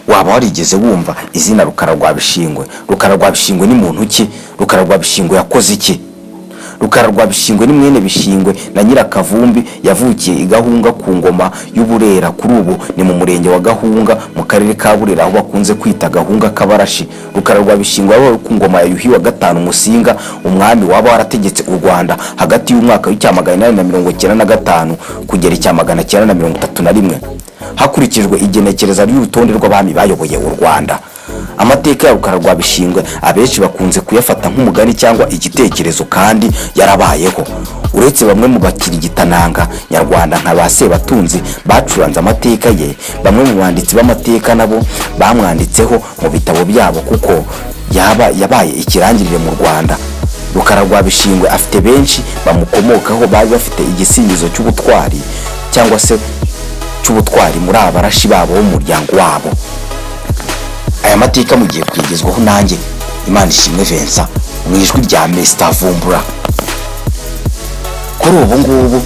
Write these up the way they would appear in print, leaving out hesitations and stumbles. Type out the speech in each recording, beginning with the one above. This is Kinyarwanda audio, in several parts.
waba warigeze wumva izina Rukara rwa Bishingwe? Rukara rwa Bishingwe ni muntu ki? Rukara rwa Bishingwe yakoze iki? Rukara rwa Bishingwe ni mwene Bishingwe na Nyirakavumbi, yavukiye i Gahunga ku ngoma y'Uburera. Kuri ubu ni mu murenge wa Gahunga mu karere ka Burera, aho bakunze kwita Gahunga Kabarashi. Rukara rwa Bishingwe yabaye ku ngoma ya Yuhi wa gatanu Musinga, umwami waba warategetse u Rwanda hagati y'umwaka w'895 kugera 931 hakurikijwe igenekereza ry'urutonde rw'abami bayoboye u Rwanda. Amateka ya Rukara rwa Bishingwe abenshi bakunze kuyafata nk'umugani cyangwa igitekerezo, kandi yarabayeho. Uretse bamwe mu bakirigitananga nyarwanda nka ba Sebatunzi bacuranze amateka ye, bamwe mu banditsi b'amateka nabo bamwanditseho mu bitabo byabo kuko yabaye ikirangirire mu Rwanda. Rukara rwa Bishingwe afite benshi bamukomokaho bari bafite igisingizo cy'ubutwari cyangwa se cy'ubutwari muri abarashi babo bo mu muryango wabo. Aya mateka mugiye kwigezwaho nanjye Imanishimwe Vincent mu ijwi rya Mr Vumbura. Kuri ubu ngubu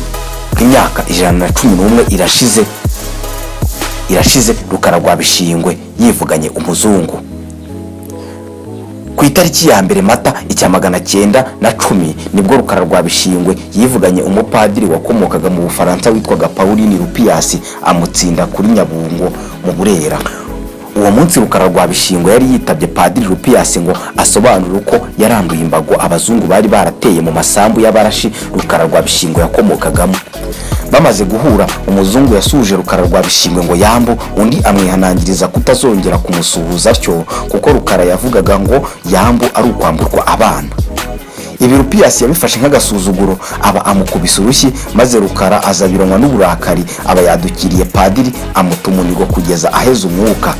imyaka 111 irashize Rukara rwa Bishingwe yivuganye umuzungu. Ku itariki ya mbere Mata 1910 nibwo Rukara rwa Bishingwe yivuganye umupadiri wakomokaga mu Bufaransa witwaga Pauline Rupias, amutsinda kuri Nyabungo mu Burera. Uwo munsi Rukara rwa Bishingwe yari yitabye Padiri Rupias ngo asobanure uko yaranduye imbago abazungu bari barateye mu masambu y'abarashi Rukara rwa Bishingwe yakomokagamo. Bamaze guhura, umuzungu yasuje Rukara rwa Bishingwe ngo yambu, undi amwihanangiriza kutazongera kumusuhuza atyo kuko Rukara yavugaga ngo yambu ari ukwamburwa abana. Ibi Rupias yabifashe nk'agasuzuguro, aba amukubise urushyi, maze Rukara azabiranwa n'uburakari, aba yadukiriye Padiri amutumunigo kugeza aheze umwuka.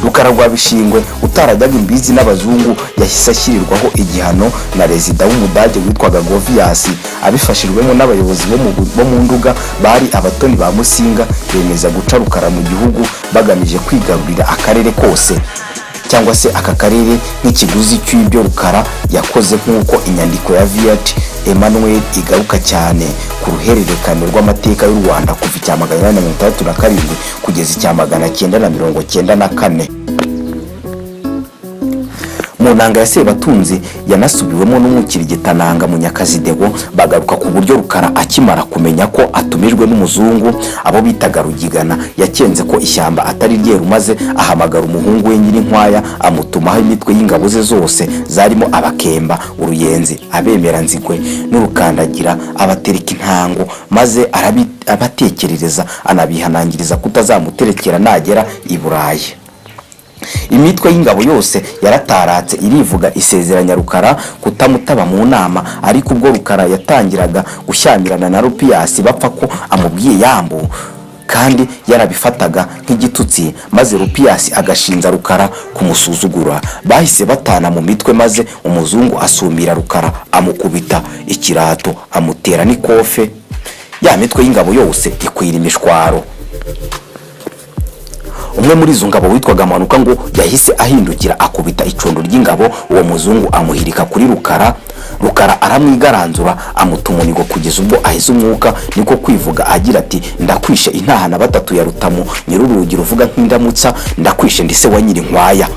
Rukara rwa Bishingwe utarajyaga imbizi n'abazungu yahise ashyirirwaho igihano na rezida w'Umudage witwaga Govias, abifashijwemo n'abayobozi bo mu Nduga bari abatoni ba Musinga. Bemeza guca Rukara mu gihugu bagamije kwigarurira akarere kose cyangwa se aka karere nk'ikiguzi cy'ibyo Rukara yakoze, nk'uko inyandiko ya Viat Emmanuel igaruka cyane ku ruhererekane rw'amateka y'u Rwanda kuva 1867 kugeza 1994. Mu nanga ya Sebatunzi yanasubiwemo n'umukirigitananga Munyakazi Dego, bagaruka ku buryo Rukara akimara kumenya ko atumijwe n'umuzungu abo bitaga Rugigana yakenze ko ishyamba atari ryeru, maze ahamagara umuhungu we Nyirinkwaya amutumaho imitwe y'ingabo ze zose zarimo Abakemba, Uruyenzi, Abemeranzigwe n'Urukandagira, abatereka intango, maze abatekerereza anabihanangiriza kutazamuterekera nagera i Burayi. Imitwe y'ingabo yose yarataratse irivuga isezeranya Rukara kutamutaba mu nama, ariko ubwo Rukara yatangiraga gushyamirana na Rupias bapfa ko amubwiye yambu, kandi yarabifataga nk'igitutsi, maze Rupias agashinza Rukara kumusuzugura. Bahise batana mu mitwe, maze umuzungu asumira Rukara amukubita ikirato amutera n'ikofe, ya mitwe y'ingabo yose ikwira imishwaro. Umwe muri izo ngabo witwaga Manuka ngo yahise ahindukira akubita icondo ry'ingabo, uwo muzungu amuhirika kuri Rukara. Rukara aramwigaranzura amutumunigo kugeza ubwo ahise umwuka, niko kwivuga agira ati ndakwishe intahana batatu ya Rutamu nyirurugi ruvuga nk'indamutsa, ndakwishe ndise wa Nyirinkwaya.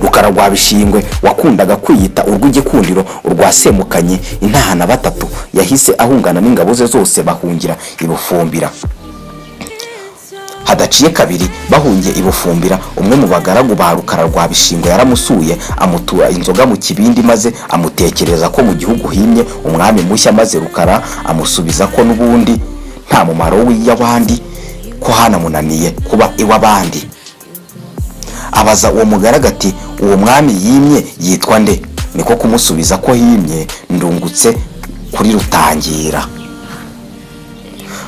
Rukara rwa Bishingwe wakundaga kwiyita urw'igikundiro urwa Semukanye intahana batatu yahise ahungana n'ingabo ze zose bahungira i Bufumbira. Hadaciye kabiri bahungiye i Bufumbira, umwe mu bagaragu ba Rukara rwa Bishingwe yaramusuye amutura inzoga mu kibindi, maze amutekereza ko mu gihugu himye umwami mushya, maze Rukara amusubiza ko n'ubundi nta mumaro w'iyabandi, ko hanamunaniye kuba iw'abandi. Abaza uwo mugaragu ati uwo mwami yimye yitwa nde? Niko kumusubiza ko himye Ndungutse kuri Rutangira.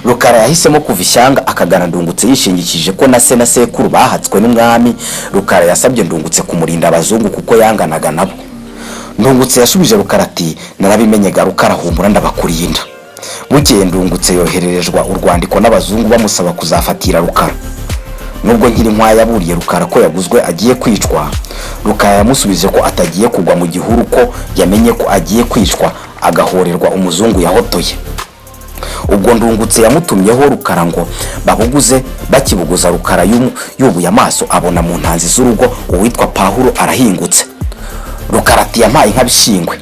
Rukara yahisemo kuva ishyanga akagana Ndungutse yishingikije ko na se na sekuru bahatswe n'umwami. Rukara yasabye Ndungutse kumurinda abazungu kuko yanganaga nabo. Ndungutse yasubije Rukara ati narabimenyega Rukara, humbura ndabakurinda. Bukeye Ndungutse yohererezwa urwandiko n'abazungu bamusaba kuzafatira Rukara. Nubwo Nyirinkwaya yaburiye Rukara ko yaguzwe agiye kwicwa, Rukara yamusubije ko atagiye kugwa mu gihuru, ko yamenye ko agiye kwicwa agahorerwa umuzungu yahotoye. Ubwo ubwo Ndungutse yamutumyeho Rukara ngo babuguze. Bakibuguza Rukara yubuye amaso abona mu ntanzi z'urugo uwitwa Pawulo arahingutse. Rukara ati yampaye inka Bishingwe,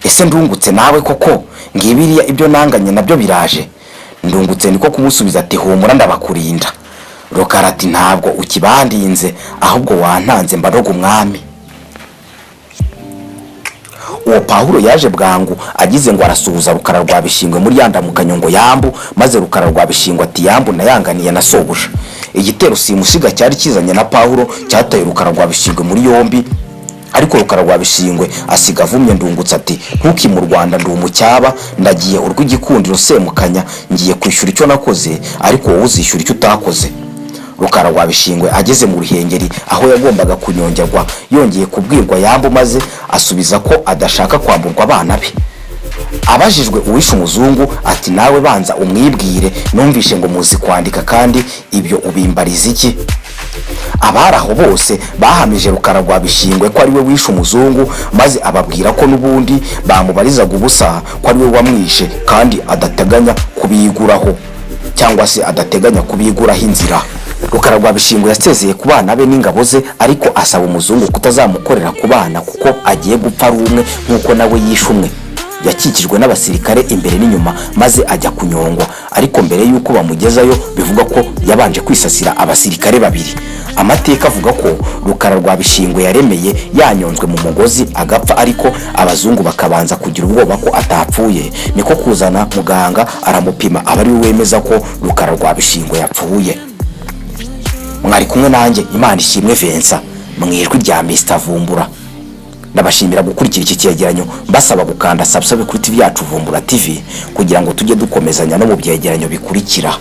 ese Ndungutse nawe koko ngibiriya ibyo nanganye nabyo biraje? Ndungutse niko kumusubiza ati humura ndabakurinda. Rukara ati ntabwo ukibandinze ahubwo wantanze mbaroga umwami. Uwo Pawulo yaje bwangu agize ngo arasuhuza Rukara rwa Bishingwe muri yandamukanyo ngo Yambu, maze Rukara rwa Bishingwe ati Yambu nayanganiye na sobuja. Igitero simusiga cyari kizanye na Pawulo cyataye Rukara rwa Bishingwe muri yombi, ariko Rukara rwa Bishingwe asiga avumye Ndungutse ati ntuki mu Rwanda ndi umucyaba, ndagiye urw'igikundiro Semukanya, ngiye kwishyura icyo nakoze ariko wowe uzishyura icyo utakoze. Rukara rwa Bishingwe ageze mu Ruhengeri aho yagombaga kunyongerwa yongeye kubwirwa Yambu, maze asubiza ko adashaka kwamburwa abana be. Abajijwe uwishe umuzungu ati nawe banza umwibwire, numvishe ngo muzi kwandika kandi ibyo ubimbariza iki? Abari aho bose bahamije Rukara rwa Bishingwe ko ari we wishe umuzungu, maze ababwira ko n'ubundi bamubarizaga ubusa ko ari we wamwishe kandi adateganya kubiguraho cyangwa se adateganya kubiguraho inzira. Rukara rwa Bishingwe yasezeye ku bana be n'ingabo ze, ariko asaba umuzungu kutazamukorera ku bana kuko agiye gupfa ari umwe nk'uko nawe yishe umwe. Yakikijwe n'abasirikare imbere n'inyuma maze ajya kunyongwa, ariko mbere y'uko bamugezayo bivuga ko yabanje kwisasira abasirikare babiri. Amateka avuga ko Rukara rwa Bishingwe yaremeye yanyonzwe mu mugozi agapfa, ariko abazungu bakabanza kugira ubwoba ko atapfuye, niko kuzana muganga aramupima aba ari we wemeza ko Rukara rwa Bishingwe yapfuye. Mwari kumwe nanjye Imana ishimwe Vincent mu ijwi rya Mr Vumbura. Ndabashimira gukurikira iki cyegeranyo, mbasaba gukanda subscribe kuri TV yacu Vumbura TV kugira ngo tujye dukomezanya no mu byegeranyo bikurikira.